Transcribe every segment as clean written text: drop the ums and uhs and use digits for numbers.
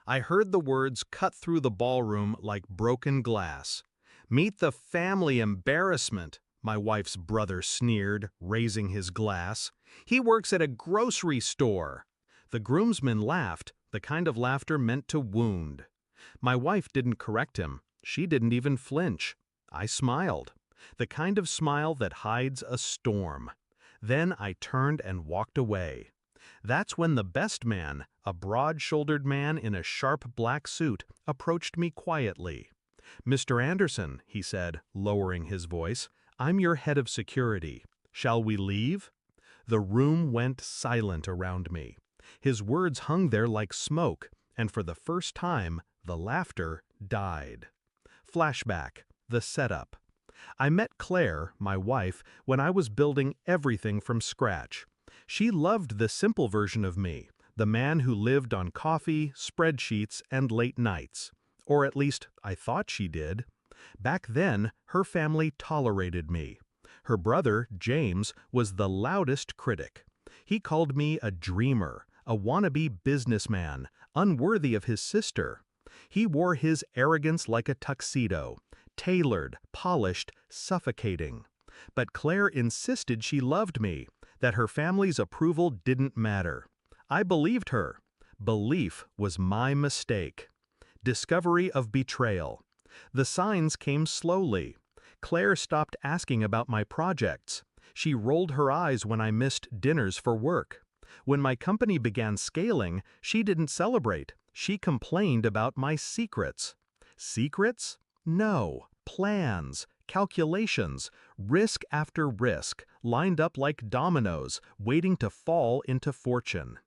I heard the words cut through the ballroom like broken glass. "Meet the family embarrassment," my wife's brother sneered, raising his glass. "He works at a grocery store." The groomsmen laughed, the kind of laughter meant to wound. My wife didn't correct him. She didn't even flinch. I smiled, the kind of smile that hides a storm. Then I turned and walked away. That's when the best man, a broad-shouldered man in a sharp black suit, approached me quietly. "Mr. Anderson," he said, lowering his voice, "I'm your head of security. Shall we leave?" The room went silent around me. His words hung there like smoke, and for the first time, the laughter died. Flashback, the setup. I met Claire, my wife, when I was building everything from scratch. She loved the simple version of me, the man who lived on coffee, spreadsheets, and late nights. Or at least, I thought she did. Back then, her family tolerated me. Her brother, James, was the loudest critic. He called me a dreamer, a wannabe businessman, unworthy of his sister. He wore his arrogance like a tuxedo, tailored, polished, suffocating. But Claire insisted she loved me, that her family's approval didn't matter. I believed her. Belief was my mistake. Discovery of betrayal. The signs came slowly. Claire stopped asking about my projects. She rolled her eyes when I missed dinners for work. When my company began scaling, she didn't celebrate. She complained about my secrets. Secrets? No. Plans, calculations, risk after risk, lined up like dominoes, waiting to fall into fortune.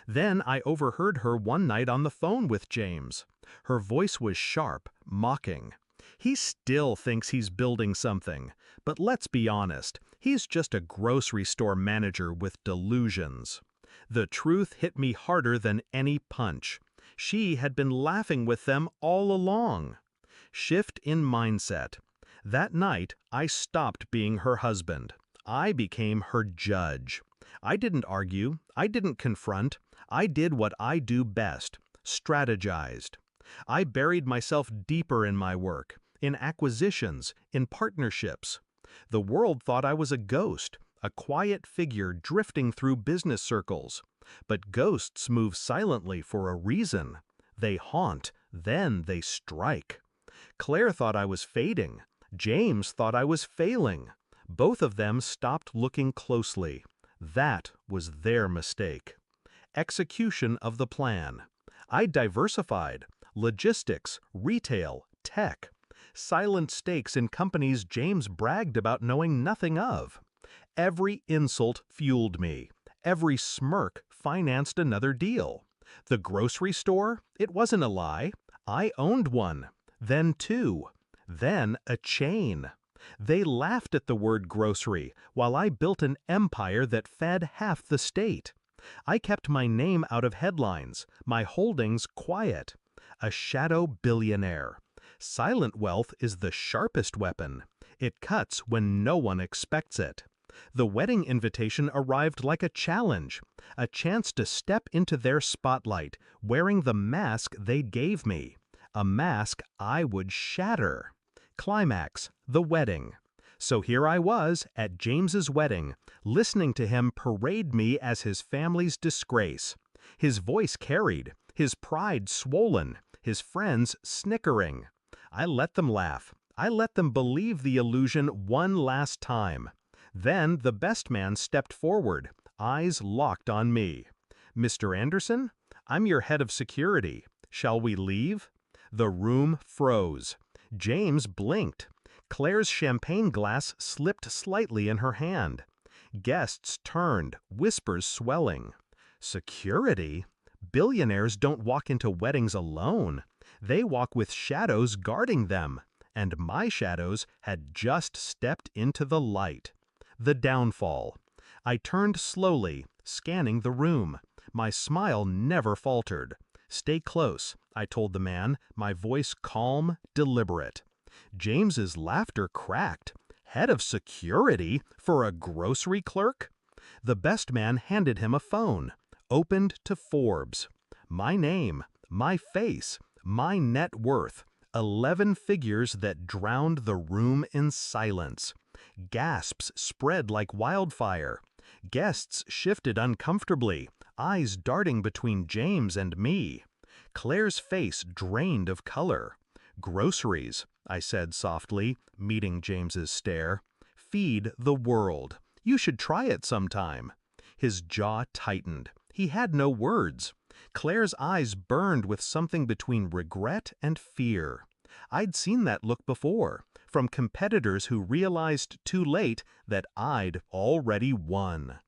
Then I overheard her one night on the phone with James. Her voice was sharp, mocking. "He still thinks he's building something, but let's be honest, he's just a grocery store manager with delusions." The truth hit me harder than any punch. She had been laughing with them all along. Shift in mindset. That night, I stopped being her husband. I became her judge. I didn't argue. I didn't confront. I did what I do best: strategized. I buried myself deeper in my work, in acquisitions, in partnerships. The world thought I was a ghost, a quiet figure drifting through business circles. But ghosts move silently for a reason. They haunt, then they strike. Claire thought I was fading. James thought I was failing. Both of them stopped looking closely. That was their mistake. Execution of the plan. I diversified. Logistics, retail, tech. Silent stakes in companies James bragged about knowing nothing of. Every insult fueled me. Every smirk financed another deal. The grocery store? It wasn't a lie. I owned one. Then two. Then a chain. They laughed at the word grocery, while I built an empire that fed half the state. I kept my name out of headlines, my holdings quiet. A shadow billionaire. Silent wealth is the sharpest weapon. It cuts when no one expects it. The wedding invitation arrived like a challenge, a chance to step into their spotlight, wearing the mask they gave me. A mask I would shatter. Climax, the wedding. So here I was at James's wedding, listening to him parade me as his family's disgrace. His voice carried, his pride swollen, his friends snickering. I let them laugh. I let them believe the illusion one last time. Then the best man stepped forward, eyes locked on me. "Mr. Anderson, I'm your head of security. Shall we leave?" The room froze. James blinked. Claire's champagne glass slipped slightly in her hand. Guests turned, whispers swelling. Security? Billionaires don't walk into weddings alone. They walk with shadows guarding them. And my shadows had just stepped into the light. The downfall. I turned slowly, scanning the room. My smile never faltered. "Stay close," I told the man, my voice calm, deliberate. James's laughter cracked. Head of security for a grocery clerk? The best man handed him a phone. Opened to Forbes. My name, my face, my net worth, 11 figures that drowned the room in silence. Gasps spread like wildfire. Guests shifted uncomfortably, eyes darting between James and me. Claire's face drained of color. "Groceries," I said softly, meeting James's stare. "Feed the world. You should try it sometime." His jaw tightened. He had no words. Claire's eyes burned with something between regret and fear. I'd seen that look before, from competitors who realized too late that I'd already won.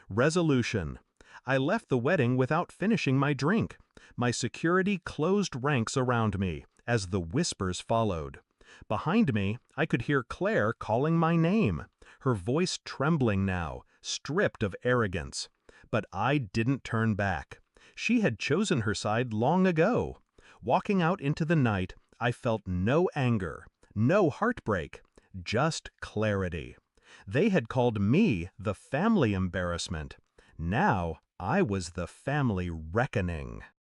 Resolution. I left the wedding without finishing my drink. My security closed ranks around me as the whispers followed. Behind me, I could hear Claire calling my name, her voice trembling now, stripped of arrogance. But I didn't turn back. She had chosen her side long ago. Walking out into the night, I felt no anger, no heartbreak, just clarity. They had called me the family embarrassment. Now I was the family reckoning.